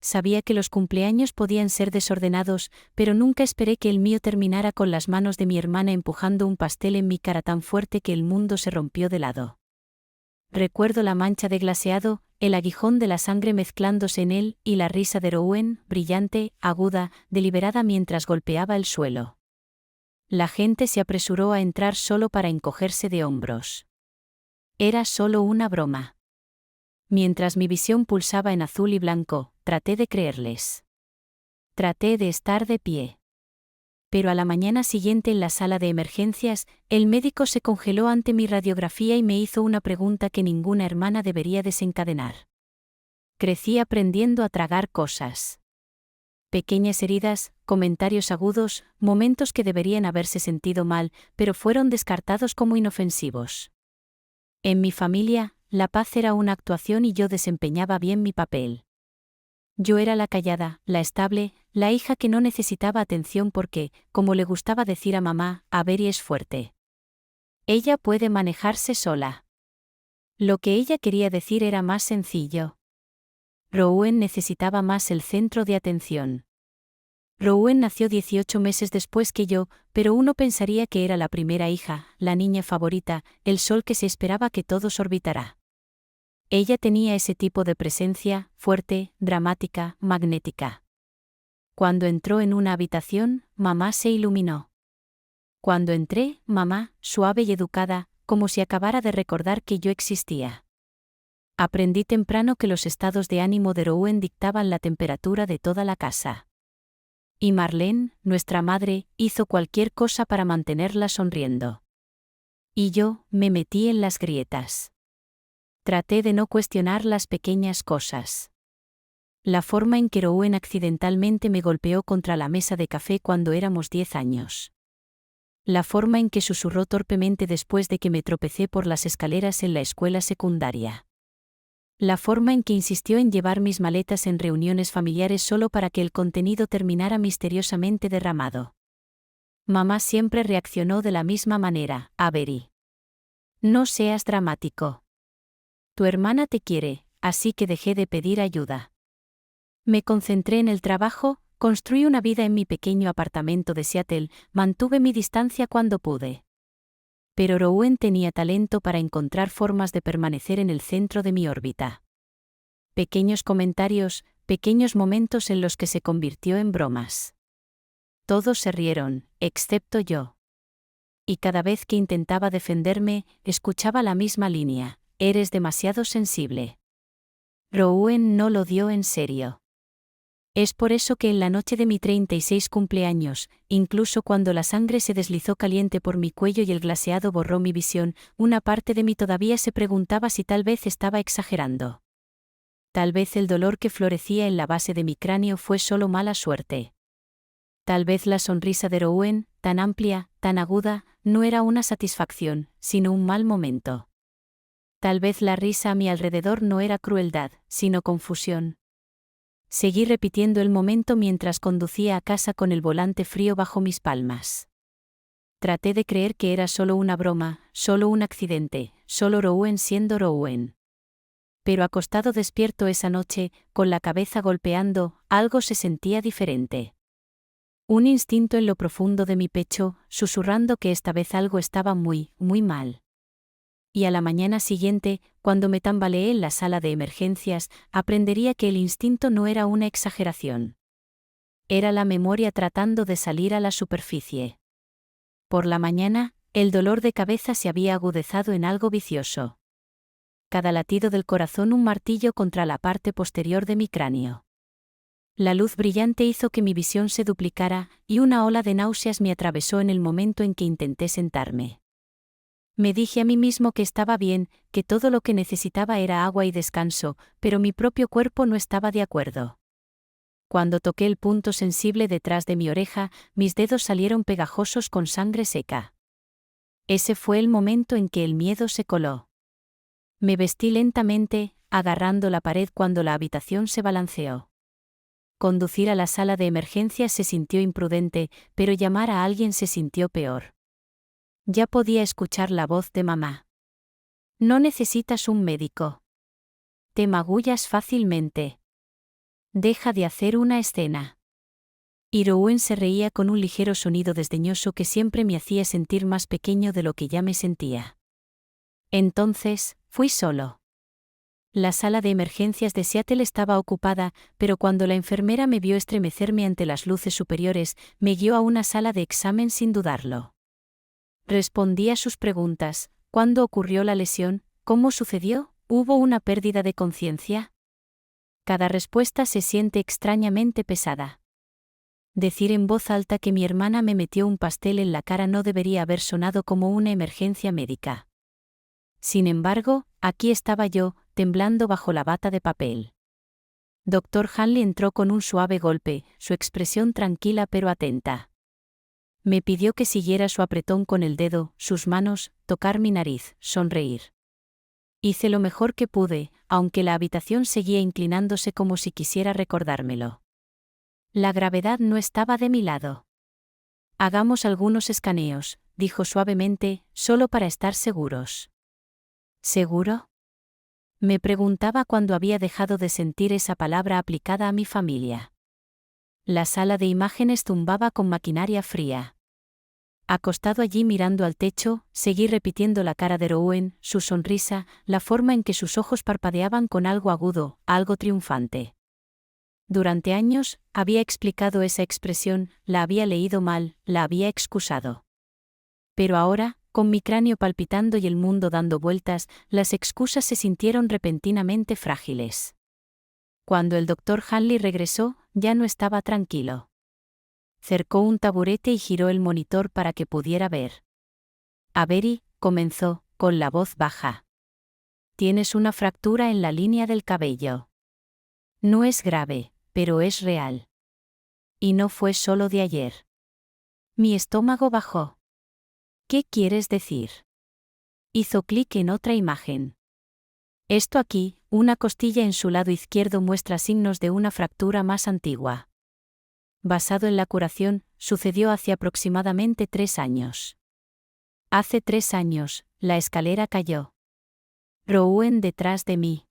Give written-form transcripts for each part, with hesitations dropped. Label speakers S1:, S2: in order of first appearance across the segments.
S1: Sabía que los cumpleaños podían ser desordenados, pero nunca esperé que el mío terminara con las manos de mi hermana empujando un pastel en mi cara tan fuerte que el mundo se rompió de lado. Recuerdo la mancha de glaseado, el aguijón de la sangre mezclándose en él y la risa de Rowen, brillante, aguda, deliberada mientras golpeaba el suelo. La gente se apresuró a entrar solo para encogerse de hombros. Era solo una broma. Mientras mi visión pulsaba en azul y blanco, traté de creerles. Traté de estar de pie. Pero a la mañana siguiente en la sala de emergencias, el médico se congeló ante mi radiografía y me hizo una pregunta que ninguna hermana debería desencadenar. Crecí aprendiendo a tragar cosas. Pequeñas heridas, comentarios agudos, momentos que deberían haberse sentido mal, pero fueron descartados como inofensivos. En mi familia, la paz era una actuación y yo desempeñaba bien mi papel. Yo era la callada, la estable, la hija que no necesitaba atención porque, como le gustaba decir a mamá, Avery es fuerte. Ella puede manejarse sola. Lo que ella quería decir era más sencillo. Rowen necesitaba más el centro de atención. Rowen nació 18 meses después que yo, pero uno pensaría que era la primera hija, la niña favorita, el sol que se esperaba que todos orbitara. Ella tenía ese tipo de presencia, fuerte, dramática, magnética. Cuando entró en una habitación, mamá se iluminó. Cuando entré, mamá, suave y educada, como si acabara de recordar que yo existía. Aprendí temprano que los estados de ánimo de Rowen dictaban la temperatura de toda la casa. Y Marlene, nuestra madre, hizo cualquier cosa para mantenerla sonriendo. Y yo, me metí en las grietas. Traté de no cuestionar las pequeñas cosas. La forma en que Rowen accidentalmente me golpeó contra la mesa de café cuando éramos 10 años. La forma en que susurró torpemente después de que me tropecé por las escaleras en la escuela secundaria. La forma en que insistió en llevar mis maletas en reuniones familiares solo para que el contenido terminara misteriosamente derramado. Mamá siempre reaccionó de la misma manera, Avery. No seas dramático. Tu hermana te quiere, así que dejé de pedir ayuda. Me concentré en el trabajo, construí una vida en mi pequeño apartamento de Seattle, mantuve mi distancia cuando pude. Pero Rowen tenía talento para encontrar formas de permanecer en el centro de mi órbita. Pequeños comentarios, pequeños momentos en los que se convirtió en bromas. Todos se rieron, excepto yo. Y cada vez que intentaba defenderme, escuchaba la misma línea: eres demasiado sensible. Rowen no lo dio en serio. Es por eso que en la noche de mi 36 cumpleaños, incluso cuando la sangre se deslizó caliente por mi cuello y el glaseado borró mi visión, una parte de mí todavía se preguntaba si tal vez estaba exagerando. Tal vez el dolor que florecía en la base de mi cráneo fue solo mala suerte. Tal vez la sonrisa de Rowen, tan amplia, tan aguda, no era una satisfacción, sino un mal momento. Tal vez la risa a mi alrededor no era crueldad, sino confusión. Seguí repitiendo el momento mientras conducía a casa con el volante frío bajo mis palmas. Traté de creer que era solo una broma, solo un accidente, solo Rowen siendo Rowen. Pero acostado despierto esa noche, con la cabeza golpeando, algo se sentía diferente. Un instinto en lo profundo de mi pecho, susurrando que esta vez algo estaba muy, muy mal. Y a la mañana siguiente, cuando me tambaleé en la sala de emergencias, aprendería que el instinto no era una exageración. Era la memoria tratando de salir a la superficie. Por la mañana, el dolor de cabeza se había agudizado en algo vicioso. Cada latido del corazón un martillo contra la parte posterior de mi cráneo. La luz brillante hizo que mi visión se duplicara, y una ola de náuseas me atravesó en el momento en que intenté sentarme. Me dije a mí mismo que estaba bien, que todo lo que necesitaba era agua y descanso, pero mi propio cuerpo no estaba de acuerdo. Cuando toqué el punto sensible detrás de mi oreja, mis dedos salieron pegajosos con sangre seca. Ese fue el momento en que el miedo se coló. Me vestí lentamente, agarrando la pared cuando la habitación se balanceó. Conducir a la sala de emergencias se sintió imprudente, pero llamar a alguien se sintió peor. Ya podía escuchar la voz de mamá. No necesitas un médico. Te magullas fácilmente. Deja de hacer una escena. Y Rowan se reía con un ligero sonido desdeñoso que siempre me hacía sentir más pequeño de lo que ya me sentía. Entonces, fui solo. La sala de emergencias de Seattle estaba ocupada, pero cuando la enfermera me vio estremecerme ante las luces superiores, me guió a una sala de examen sin dudarlo. Respondí a sus preguntas: ¿cuándo ocurrió la lesión? ¿Cómo sucedió? ¿Hubo una pérdida de conciencia? Cada respuesta se siente extrañamente pesada. Decir en voz alta que mi hermana me metió un pastel en la cara no debería haber sonado como una emergencia médica. Sin embargo, aquí estaba yo, temblando bajo la bata de papel. Dr. Hanley entró con un suave golpe, su expresión tranquila pero atenta. Me pidió que siguiera su apretón con el dedo, sus manos, tocar mi nariz, sonreír. Hice lo mejor que pude, aunque la habitación seguía inclinándose como si quisiera recordármelo. La gravedad no estaba de mi lado. Hagamos algunos escaneos, dijo suavemente, solo para estar seguros. ¿Seguro? Me preguntaba cuando había dejado de sentir esa palabra aplicada a mi familia. La sala de imágenes zumbaba con maquinaria fría. Acostado allí mirando al techo, seguí repitiendo la cara de Rowan, su sonrisa, la forma en que sus ojos parpadeaban con algo agudo, algo triunfante. Durante años, había explicado esa expresión, la había leído mal, la había excusado. Pero ahora, con mi cráneo palpitando y el mundo dando vueltas, las excusas se sintieron repentinamente frágiles. Cuando el Dr. Hanley regresó, ya no estaba tranquilo. Cercó un taburete y giró el monitor para que pudiera ver. Avery, comenzó, con la voz baja. Tienes una fractura en la línea del cabello. No es grave, pero es real. Y no fue solo de ayer. Mi estómago bajó. ¿Qué quieres decir? Hizo clic en otra imagen. Esto aquí, una costilla en su lado izquierdo muestra signos de una fractura más antigua. Basado en la curación, sucedió hace aproximadamente 3 años. Hace 3 años, la escalera cayó. Rowan detrás de mí.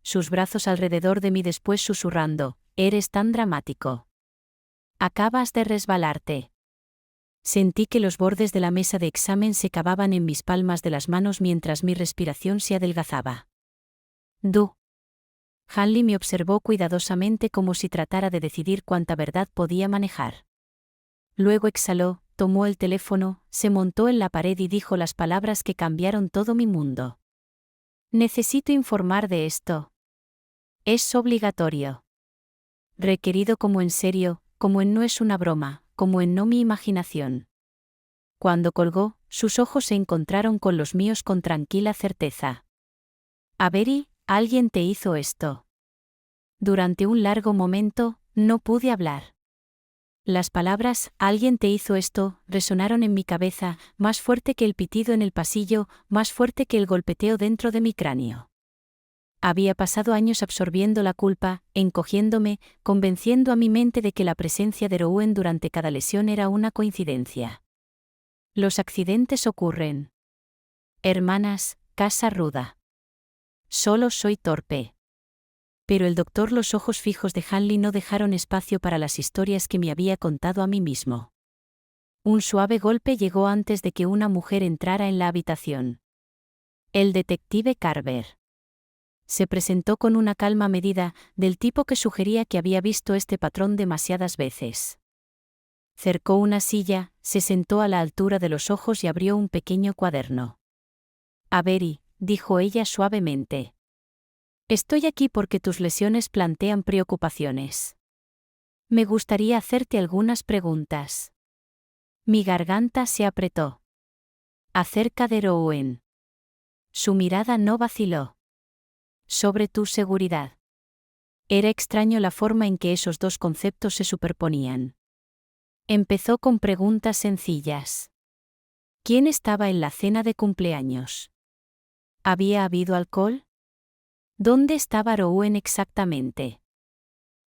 S1: Sus brazos alrededor de mí después susurrando, eres tan dramático. Acabas de resbalarte. Sentí que los bordes de la mesa de examen se cavaban en mis palmas de las manos mientras mi respiración se adelgazaba. Hanley me observó cuidadosamente como si tratara de decidir cuánta verdad podía manejar. Luego exhaló, tomó el teléfono, se montó en la pared y dijo las palabras que cambiaron todo mi mundo. Necesito informar de esto. Es obligatorio. Requerido como en serio, como en no es una broma, como en no mi imaginación. Cuando colgó, sus ojos se encontraron con los míos con tranquila certeza. Avery, alguien te hizo esto. Durante un largo momento, no pude hablar. Las palabras, alguien te hizo esto, resonaron en mi cabeza, más fuerte que el pitido en el pasillo, más fuerte que el golpeteo dentro de mi cráneo. Había pasado años absorbiendo la culpa, encogiéndome, convenciendo a mi mente de que la presencia de Rowan durante cada lesión era una coincidencia. Los accidentes ocurren. Hermanas, casa ruda. Solo soy torpe. Pero los ojos fijos de Hanley no dejaron espacio para las historias que me había contado a mí mismo. Un suave golpe llegó antes de que una mujer entrara en la habitación. El detective Carver. Se presentó con una calma medida, del tipo que sugería que había visto este patrón demasiadas veces. Cercó una silla, se sentó a la altura de los ojos y abrió un pequeño cuaderno. Avery, dijo ella suavemente. Estoy aquí porque tus lesiones plantean preocupaciones. Me gustaría hacerte algunas preguntas. Mi garganta se apretó. Acerca de Rowan. Su mirada no vaciló. Sobre tu seguridad. Era extraño la forma en que esos dos conceptos se superponían. Empezó con preguntas sencillas. ¿Quién estaba en la cena de cumpleaños? ¿Había habido alcohol? ¿Dónde estaba Rowan exactamente?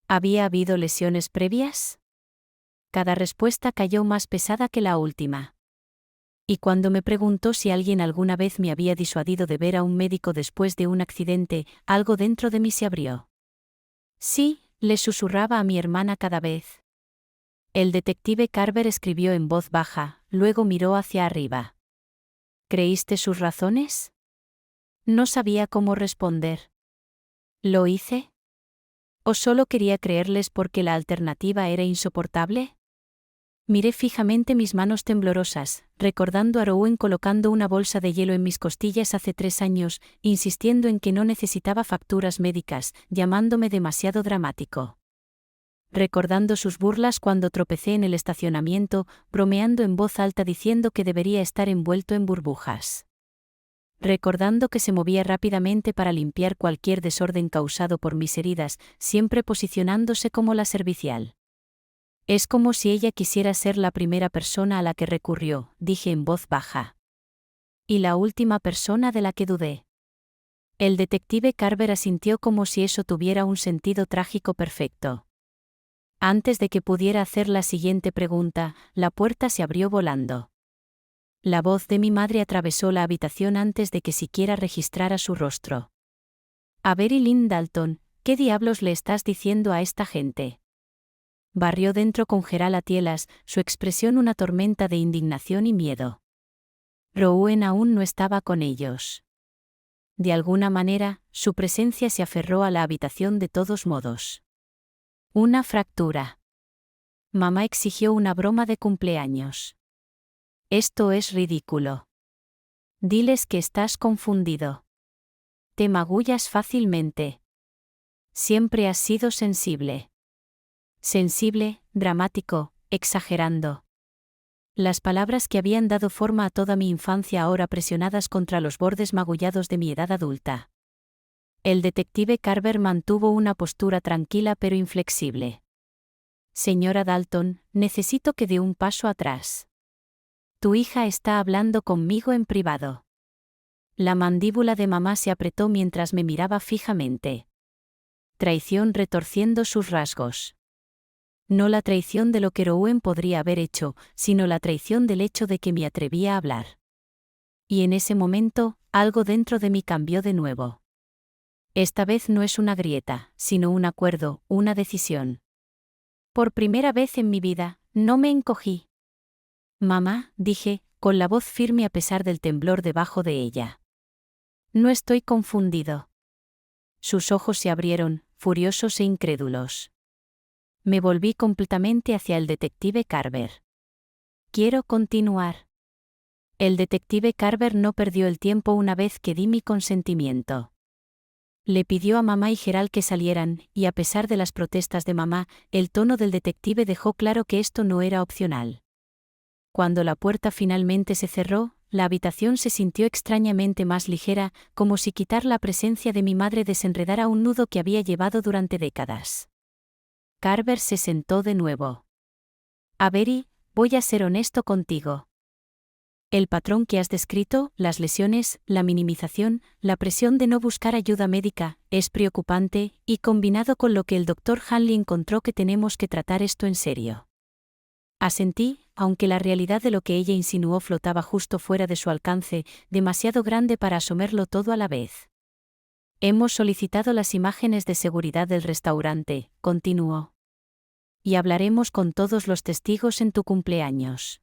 S1: ¿Había habido lesiones previas? Cada respuesta cayó más pesada que la última. Y cuando me preguntó si alguien alguna vez me había disuadido de ver a un médico después de un accidente, algo dentro de mí se abrió. Sí, Le susurraba a mi hermana cada vez. El detective Carver escribió en voz baja, luego miró hacia arriba. ¿Creíste sus razones? No sabía cómo responder. ¿Lo hice? ¿O solo quería creerles porque la alternativa era insoportable? Miré fijamente mis manos temblorosas, recordando a Rowan colocando una bolsa de hielo en mis costillas hace 3 años, insistiendo en que no necesitaba facturas médicas, llamándome demasiado dramático. Recordando sus burlas cuando tropecé en el estacionamiento, bromeando en voz alta diciendo que debería estar envuelto en burbujas. Recordando que se movía rápidamente para limpiar cualquier desorden causado por mis heridas, siempre posicionándose como la servicial. Es como si ella quisiera ser la primera persona a la que recurrió, dije en voz baja. Y la última persona de la que dudé. El detective Carver asintió como si eso tuviera un sentido trágico perfecto. Antes de que pudiera hacer la siguiente pregunta, la puerta se abrió volando. La voz de mi madre atravesó la habitación antes de que siquiera registrara su rostro. Avery Lynn Dalton, ¿qué diablos le estás diciendo a esta gente? Barrió dentro con Gerald a tielas, su expresión una tormenta de indignación y miedo. Rowan aún no estaba con ellos. De alguna manera, su presencia se aferró a la habitación de todos modos. Una fractura. Mamá exigió una broma de cumpleaños. Esto es ridículo. Diles que estás confundido. Te magullas fácilmente. Siempre has sido sensible. Sensible, dramático, exagerando. Las palabras que habían dado forma a toda mi infancia ahora presionadas contra los bordes magullados de mi edad adulta. El detective Carver mantuvo una postura tranquila pero inflexible. Señora Dalton, necesito que dé un paso atrás. Tu hija está hablando conmigo en privado. La mandíbula de mamá se apretó mientras me miraba fijamente. Traición retorciendo sus rasgos. No la traición de lo que Rowan podría haber hecho, sino la traición del hecho de que me atrevía a hablar. Y en ese momento, algo dentro de mí cambió de nuevo. Esta vez no es una grieta, sino un acuerdo, una decisión. Por primera vez en mi vida, no me encogí. Mamá, dije, con la voz firme a pesar del temblor debajo de ella. No estoy confundido. Sus ojos se abrieron, furiosos e incrédulos. Me volví completamente hacia el detective Carver. Quiero continuar. El detective Carver no perdió el tiempo una vez que di mi consentimiento. Le pidió a mamá y Gerald que salieran, y a pesar de las protestas de mamá, el tono del detective dejó claro que esto no era opcional. Cuando la puerta finalmente se cerró, la habitación se sintió extrañamente más ligera, como si quitar la presencia de mi madre desenredara un nudo que había llevado durante décadas. Carver se sentó de nuevo. Avery, voy a ser honesto contigo. El patrón que has descrito, las lesiones, la minimización, la presión de no buscar ayuda médica, es preocupante, y combinado con lo que el Dr. Hanley encontró que tenemos que tratar esto en serio. Asentí, aunque la realidad de lo que ella insinuó flotaba justo fuera de su alcance, demasiado grande para asomerlo todo a la vez. Hemos solicitado las imágenes de seguridad del restaurante, continuó. Y hablaremos con todos los testigos en tu cumpleaños.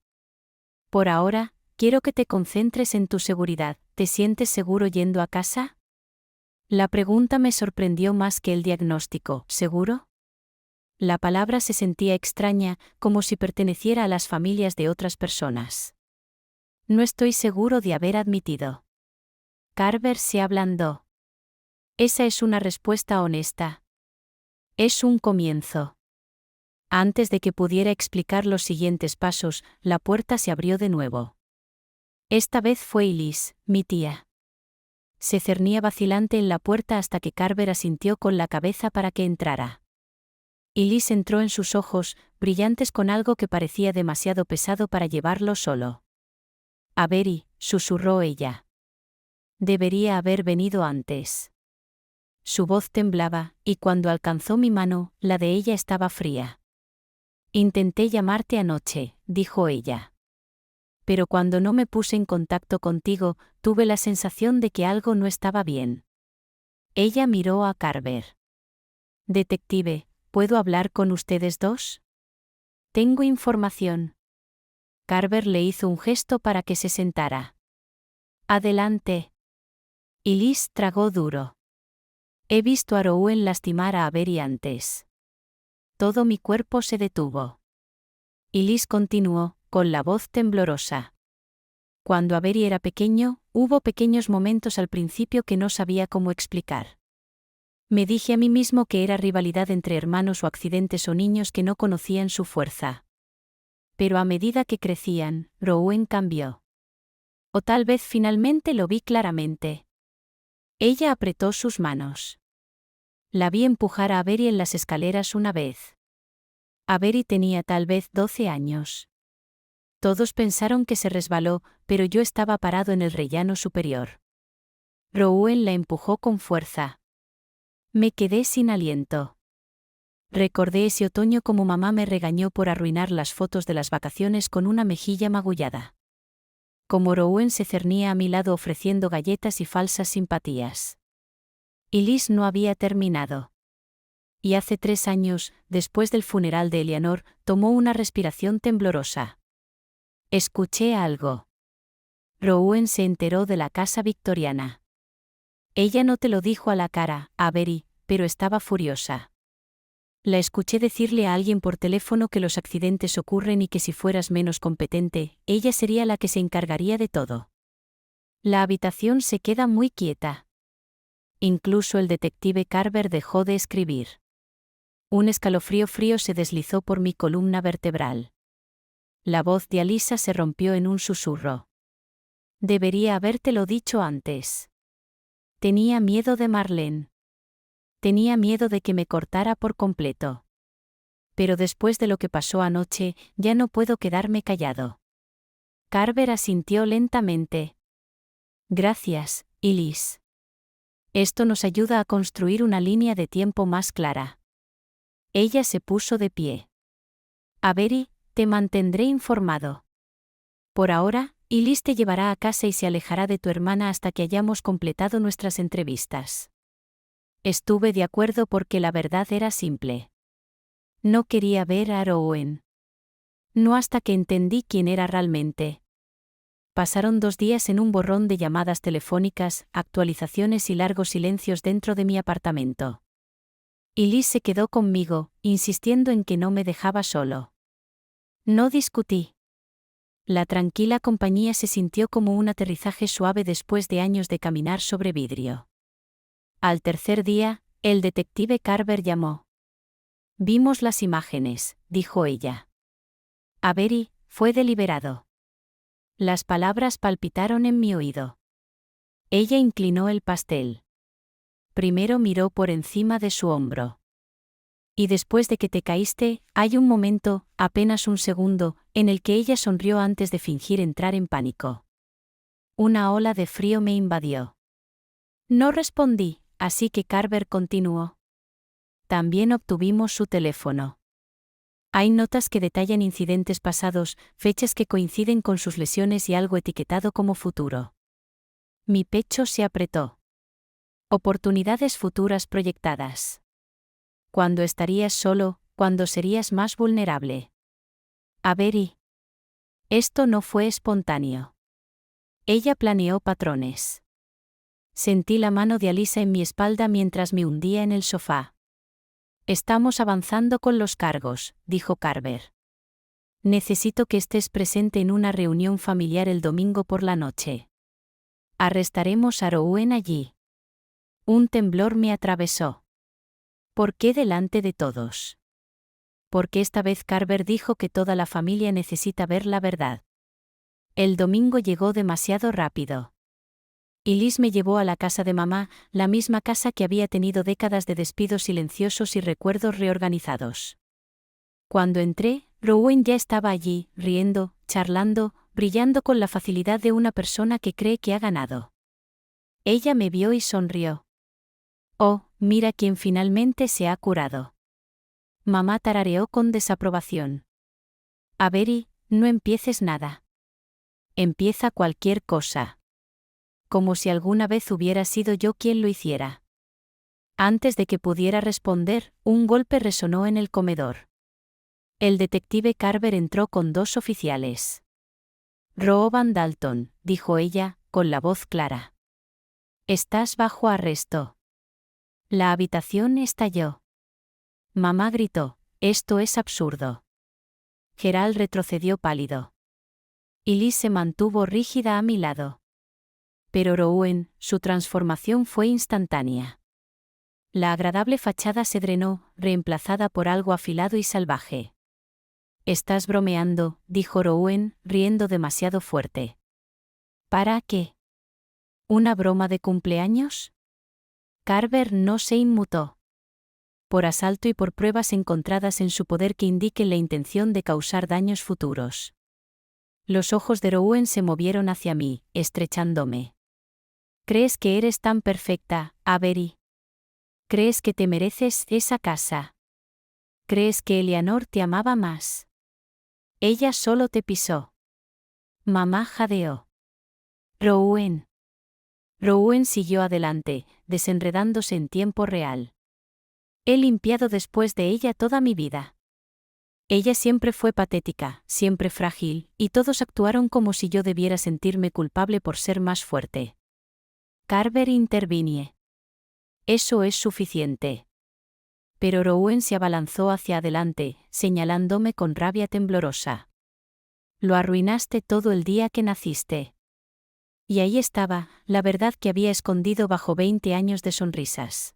S1: Por ahora, quiero que te concentres en tu seguridad. ¿Te sientes seguro yendo a casa? La pregunta me sorprendió más que el diagnóstico. ¿Seguro? La palabra se sentía extraña, como si perteneciera a las familias de otras personas. No estoy seguro de haber admitido. Carver se ablandó. Esa es una respuesta honesta. Es un comienzo. Antes de que pudiera explicar los siguientes pasos, la puerta se abrió de nuevo. Esta vez fue Elise, mi tía. Se cernía vacilante en la puerta hasta que Carver asintió con la cabeza para que entrara. Elise entró en sus ojos, brillantes con algo que parecía demasiado pesado para llevarlo solo. Avery, susurró ella. Debería haber venido antes. Su voz temblaba, y cuando alcanzó mi mano, la de ella estaba fría. Intenté llamarte anoche, dijo ella. Pero cuando no me puse en contacto contigo, tuve la sensación de que algo no estaba bien. Ella miró a Carver. Detective, ¿puedo hablar con ustedes dos? Tengo información. Carver le hizo un gesto para que se sentara. Adelante. Y Liz tragó duro. He visto a Rowan lastimar a Avery antes. Todo mi cuerpo se detuvo. Y Liz continuó, con la voz temblorosa. Cuando Avery era pequeño, hubo pequeños momentos al principio que no sabía cómo explicar. Me dije a mí mismo que era rivalidad entre hermanos o accidentes o niños que no conocían su fuerza. Pero a medida que crecían, Rowan cambió. O tal vez finalmente lo vi claramente. Ella apretó sus manos. La vi empujar a Avery en las escaleras una vez. Avery tenía tal vez 12 años. Todos pensaron que se resbaló, pero yo estaba parado en el rellano superior. Rowan la empujó con fuerza. Me quedé sin aliento. Recordé ese otoño como mamá me regañó por arruinar las fotos de las vacaciones con una mejilla magullada. Como Rowan se cernía a mi lado ofreciendo galletas y falsas simpatías. Y Liz no había terminado. Y hace 3 años, después del funeral de Eleanor, tomó una respiración temblorosa. Escuché algo. Rowan se enteró de la casa victoriana. Ella no te lo dijo a la cara, Avery, pero estaba furiosa. La escuché decirle a alguien por teléfono que los accidentes ocurren y que si fueras menos competente, ella sería la que se encargaría de todo. La habitación se queda muy quieta. Incluso el detective Carver dejó de escribir. Un escalofrío frío se deslizó por mi columna vertebral. La voz de Alisa se rompió en un susurro. Debería habértelo dicho antes. Tenía miedo de Marlene. Tenía miedo de que me cortara por completo. Pero después de lo que pasó anoche, ya no puedo quedarme callado. Carver asintió lentamente. Gracias, Liz. Esto nos ayuda a construir una línea de tiempo más clara. Ella se puso de pie. Avery, te mantendré informado. Por ahora, Liz te llevará a casa y se alejará de tu hermana hasta que hayamos completado nuestras entrevistas. Estuve de acuerdo porque la verdad era simple. No quería ver a Rowan. No hasta que entendí quién era realmente. Pasaron 2 días en un borrón de llamadas telefónicas, actualizaciones y largos silencios dentro de mi apartamento. Y Liz se quedó conmigo, insistiendo en que no me dejaba solo. No discutí. La tranquila compañía se sintió como un aterrizaje suave después de años de caminar sobre vidrio. Al tercer día, el detective Carver llamó. Vimos las imágenes, dijo ella. Avery, fue deliberado. Las palabras palpitaron en mi oído. Ella inclinó el pastel. Primero miró por encima de su hombro. Y después de que te caíste, hay un momento, apenas un segundo, en el que ella sonrió antes de fingir entrar en pánico. Una ola de frío me invadió. No respondí, así que Carver continuó. También obtuvimos su teléfono. Hay notas que detallan incidentes pasados, fechas que coinciden con sus lesiones y algo etiquetado como futuro. Mi pecho se apretó. Oportunidades futuras proyectadas. Cuando estarías solo, cuando serías más vulnerable. Avery. Esto no fue espontáneo. Ella planeó patrones. Sentí la mano de Alisa en mi espalda mientras me hundía en el sofá. Estamos avanzando con los cargos, dijo Carver. Necesito que estés presente en una reunión familiar el domingo por la noche. Arrestaremos a Rowan allí. Un temblor me atravesó. ¿Por qué delante de todos? Porque esta vez Carver dijo que toda la familia necesita ver la verdad. El domingo llegó demasiado rápido. Y Liz me llevó a la casa de mamá, la misma casa que había tenido décadas de despidos silenciosos y recuerdos reorganizados. Cuando entré, Rowan ya estaba allí, riendo, charlando, brillando con la facilidad de una persona que cree que ha ganado. Ella me vio y sonrió. Oh, mira quién finalmente se ha curado. Mamá tarareó con desaprobación. Avery, no empieces nada. Empieza cualquier cosa. Como si alguna vez hubiera sido yo quien lo hiciera. Antes de que pudiera responder, un golpe resonó en el comedor. El detective Carver entró con 2 oficiales. Roe Van Dalton, dijo ella, con la voz clara. Estás bajo arresto. La habitación estalló. Mamá gritó, esto es absurdo. Gerald retrocedió pálido. Y Liz se mantuvo rígida a mi lado. Pero Rowan, su transformación fue instantánea. La agradable fachada se drenó, reemplazada por algo afilado y salvaje. «Estás bromeando», dijo Rowan, riendo demasiado fuerte. ¿Para qué? ¿Una broma de cumpleaños? Carver no se inmutó. Por asalto y por pruebas encontradas en su poder que indiquen la intención de causar daños futuros. Los ojos de Rowan se movieron hacia mí, estrechándome. ¿Crees que eres tan perfecta, Avery? ¿Crees que te mereces esa casa? ¿Crees que Eleanor te amaba más? Ella solo te pisó. Mamá jadeó. Rowan. Rowan siguió adelante, desenredándose en tiempo real. He limpiado después de ella toda mi vida. Ella siempre fue patética, siempre frágil, y todos actuaron como si yo debiera sentirme culpable por ser más fuerte. Carver intervine. Eso es suficiente. Pero Rowan se abalanzó hacia adelante, señalándome con rabia temblorosa. Lo arruinaste todo el día que naciste. Y ahí estaba, la verdad que había escondido bajo 20 años de sonrisas.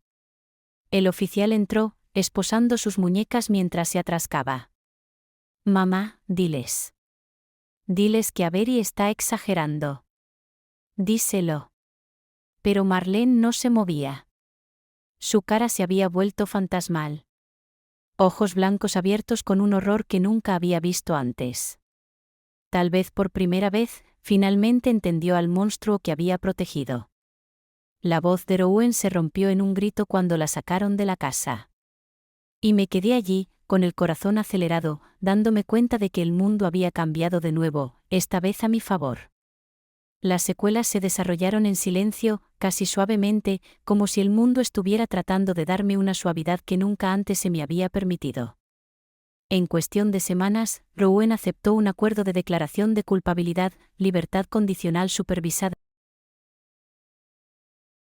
S1: El oficial entró, esposando sus muñecas mientras se atrascaba. Mamá, diles. Diles que Avery está exagerando. Díselo. Pero Marlene no se movía. Su cara se había vuelto fantasmal. Ojos blancos abiertos con un horror que nunca había visto antes. Tal vez por primera vez, finalmente entendió al monstruo que había protegido. La voz de Rowan se rompió en un grito cuando la sacaron de la casa. Y me quedé allí, con el corazón acelerado, dándome cuenta de que el mundo había cambiado de nuevo, esta vez a mi favor. Las secuelas se desarrollaron en silencio, casi suavemente, como si el mundo estuviera tratando de darme una suavidad que nunca antes se me había permitido. En cuestión de semanas, Rowan aceptó un acuerdo de declaración de culpabilidad, libertad condicional supervisada.